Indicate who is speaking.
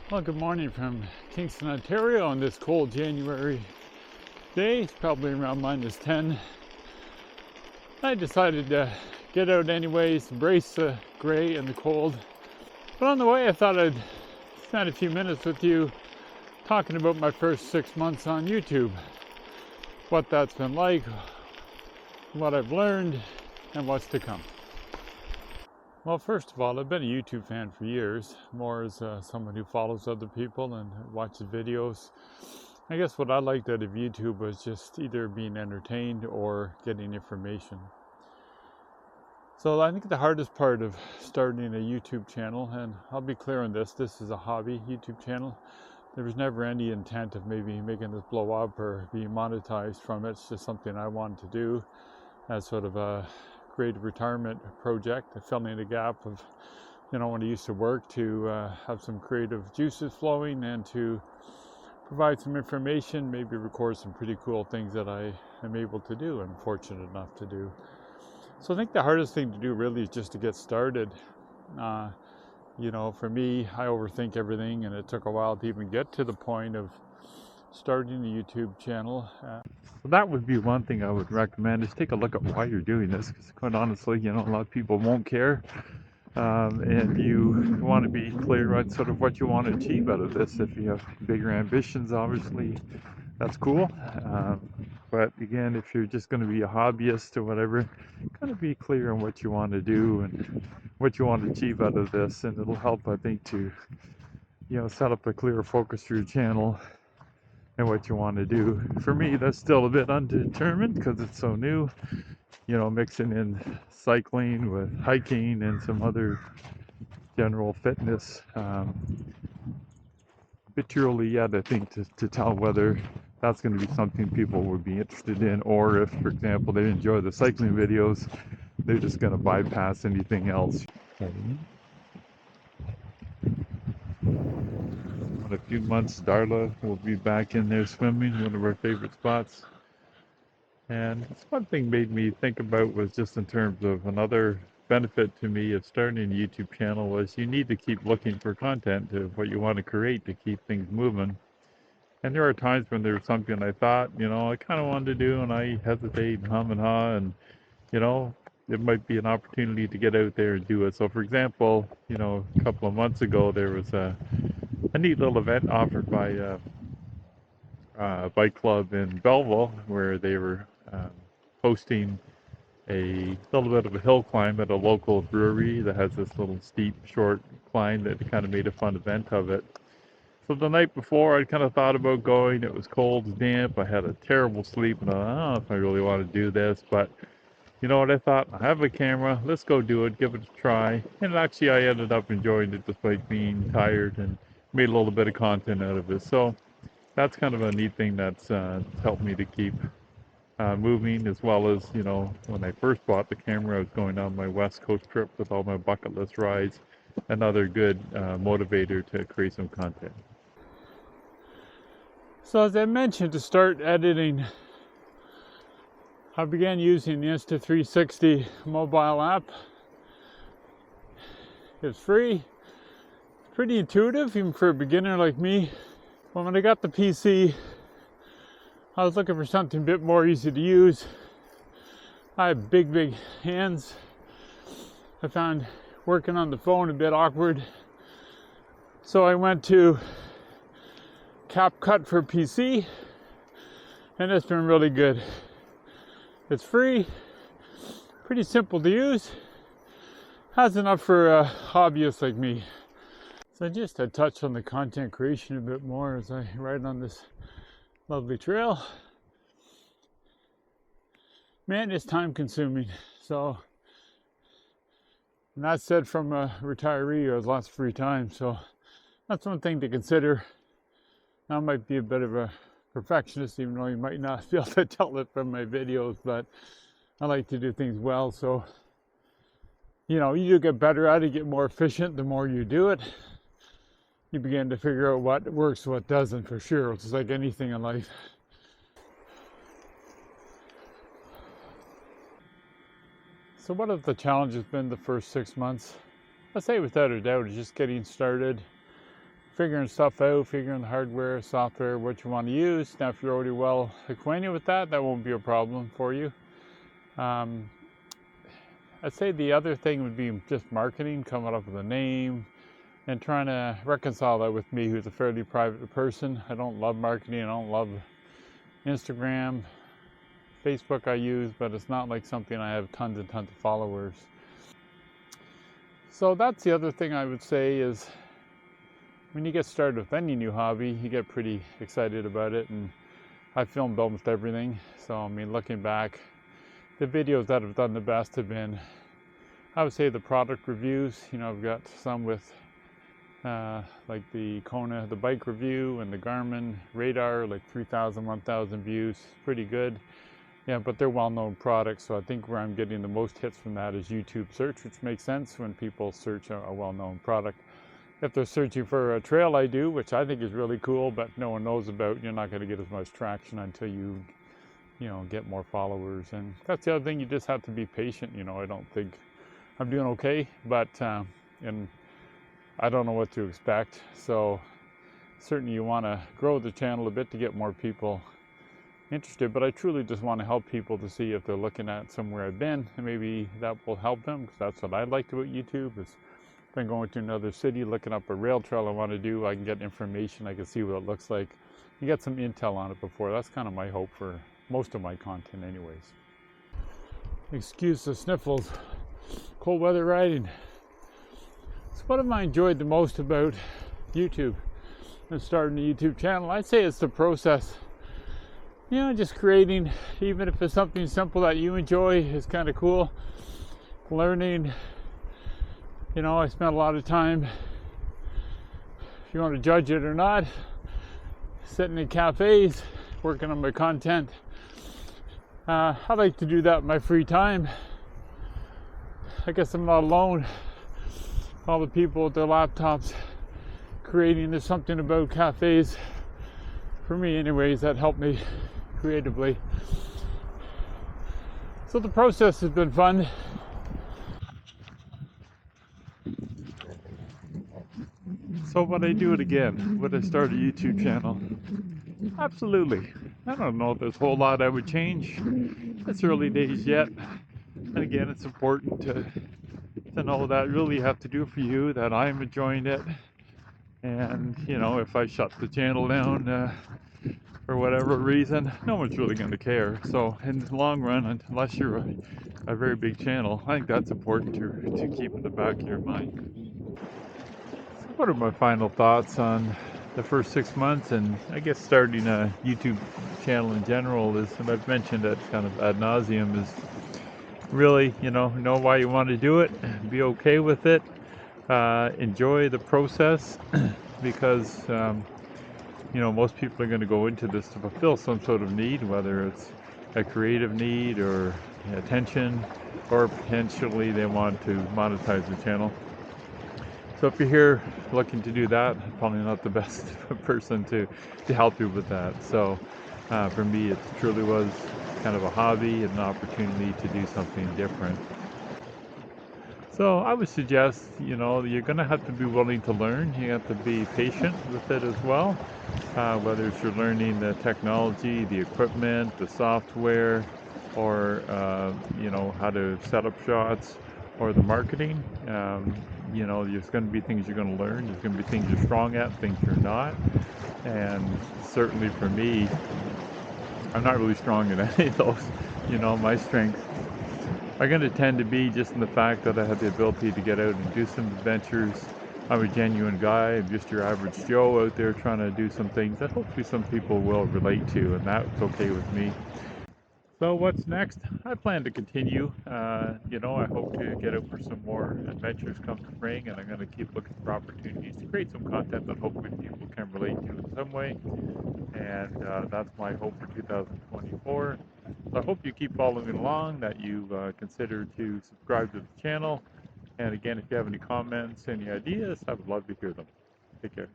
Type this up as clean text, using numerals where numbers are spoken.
Speaker 1: Well, good morning from Kingston, Ontario on this cold January day. It's probably around -10. I decided to get out anyways, embrace the gray and the cold. But on the way, I thought I'd spend a few minutes with you talking about my first 6 months on YouTube, what that's been like, what I've learned, and what's to come. Well, first of all, I've been a YouTube fan for years, more as someone who follows other people and watches videos. I guess what I liked out of YouTube was just either being entertained or getting information. So I think the hardest part of starting a YouTube channel, and I'll be clear on this is a hobby YouTube channel. There was never any intent of maybe making this blow up or being monetized from it. It's just something I wanted to do as sort of a creative retirement project, filling the gap of, when I used to work, to have some creative juices flowing and to provide some information, maybe record some pretty cool things that I am able to do and fortunate enough to do. So I think the hardest thing to do really is just to get started. For me, I overthink everything, and it took a while to even get to the point of starting a YouTube channel. So that would be one thing I would recommend, is take a look at why you're doing this, because quite honestly, a lot of people won't care. And you want to be clear on sort of what you want to achieve out of this. If you have bigger ambitions, obviously, that's cool. But again, if you're just going to be a hobbyist or whatever, kind of be clear on what you want to do and what you want to achieve out of this. And it'll help, I think, to, set up a clear focus for your channel and what you want to do. For me, that's still a bit undetermined because it's so new, mixing in cycling with hiking and some other general fitness. A bit too early yet, I think, to tell whether that's going to be something people would be interested in, or if, for example, they enjoy the cycling videos, they're just going to bypass anything else. In a few months, Darla will be back in there swimming, one of our favorite spots. And one thing made me think about was just in terms of another benefit to me of starting a YouTube channel was you need to keep looking for content of what you want to create to keep things moving. And there are times when there's something I thought, I kind of wanted to do, and I hesitate and hum and haw, and, it might be an opportunity to get out there and do it. So, for example, a couple of months ago, there was a neat little event offered by a bike club in Belleville where they were hosting a little bit of a hill climb at a local brewery that has this little steep, short climb that kind of made a fun event of it. So the night before, I kind of thought about going. It was cold, damp. I had a terrible sleep, and I don't know if I really want to do this. But you know what? I thought, I have a camera. Let's go do it. Give it a try. And actually, I ended up enjoying it despite being tired, and made a little bit of content out of it. So that's kind of a neat thing that's helped me to keep moving, as well as, when I first bought the camera, I was going on my West Coast trip with all my bucket list rides. Another good motivator to create some content. So as I mentioned, to start editing, I began using the Insta360 mobile app. It's free, pretty intuitive, even for a beginner like me. When I got the PC, I was looking for something a bit more easy to use. I have big hands. I found working on the phone a bit awkward. So I went to CapCut for PC, and it's been really good. It's free, pretty simple to use, has enough for a hobbyist like me. So just to touch on the content creation a bit more as I ride on this lovely trail. Man, it's time consuming. So, and that's said from a retiree who has lots of free time. So that's one thing to consider. I might be a bit of a perfectionist, even though you might not be able to tell it from my videos, but I like to do things well. So, you do get better at it, get more efficient the more you do it. You begin to figure out what works, what doesn't, for sure. It's like anything in life. So what have the challenges been the first 6 months? I'd say without a doubt, it's just getting started, figuring stuff out, figuring the hardware, software, what you want to use. Now, if you're already well acquainted with that, that won't be a problem for you. I'd say the other thing would be just marketing, coming up with a name, and trying to reconcile that with me, who's a fairly private person. I don't love marketing. I don't love Instagram. Facebook I use, but it's not like something I have tons and tons of followers. So that's the other thing I would say is when you get started with any new hobby, you get pretty excited about it, and I filmed almost everything. So I mean, looking back, the videos that have done the best have been, I would say, the product reviews. You know, I've got some with like the Kona, the bike review, and the Garmin radar, like 3,000, 1,000 views, pretty good. Yeah, but they're well-known products, so I think where I'm getting the most hits from that is YouTube search, which makes sense when people search a well-known product. If they're searching for a trail I do, which I think is really cool, but no one knows about, you're not going to get as much traction until you get more followers. And that's the other thing, you just have to be patient. You know, I don't think I'm doing okay, but and I don't know what to expect. So certainly you want to grow the channel a bit to get more people interested, but I truly just want to help people to see if they're looking at somewhere I've been, and maybe that will help them, because that's what I liked about YouTube. Is if I'm going to another city, looking up a rail trail I want to do, I can get information, I can see what it looks like, and get some intel on it before. That's kind of my hope for most of my content anyways. Excuse the sniffles. Cold weather riding. So what have I enjoyed the most about YouTube and starting a YouTube channel? I'd say it's the process. You know, just creating, even if it's something simple that you enjoy, is kind of cool. Learning, you know, I spent a lot of time, if you want to judge it or not, sitting in cafes, working on my content. I like to do that in my free time. I guess I'm not alone. All the people with their laptops creating, there's something about cafes, for me anyways, that helped me creatively. So the process has been fun. So would I do it again? Would I start a YouTube channel? Absolutely. I don't know if there's a whole lot I would change. It's early days yet. And again, it's important to know that really you have to do for you, that I'm enjoying it. And, you know, if I shut the channel down for whatever reason, no one's really going to care. So in the long run, unless you're a very big channel, I think that's important to keep in the back of your mind. So what are my final thoughts on the first 6 months, and I guess starting a YouTube channel in general is, and I've mentioned it kind of ad nauseum, is really, know why you want to do it, be okay with it, enjoy the process, because most people are going to go into this to fulfill some sort of need, whether it's a creative need or attention, or potentially they want to monetize the channel. So if you're here looking to do that, I'm probably not the best person to help you with that. So for me, it truly was kind of a hobby and an opportunity to do something different. So I would suggest, you're going to have to be willing to learn. You have to be patient with it as well, whether it's you're learning the technology, the equipment, the software, or how to set up shots, or the marketing. There's going to be things you're going to learn. There's going to be things you're strong at, things you're not. And certainly for me, I'm not really strong at any of those. My strengths are going to tend to be just in the fact that I have the ability to get out and do some adventures. I'm a genuine guy. I'm just your average Joe out there trying to do some things that hopefully some people will relate to, and that's okay with me. So what's next? I plan to continue. I hope to get out for some more adventures come spring, and I'm going to keep looking for opportunities to create some content that hopefully people can relate to in some way. And that's my hope for 2024. So I hope you keep following along, that you consider to subscribe to the channel. And again, if you have any comments, any ideas, I would love to hear them. Take care.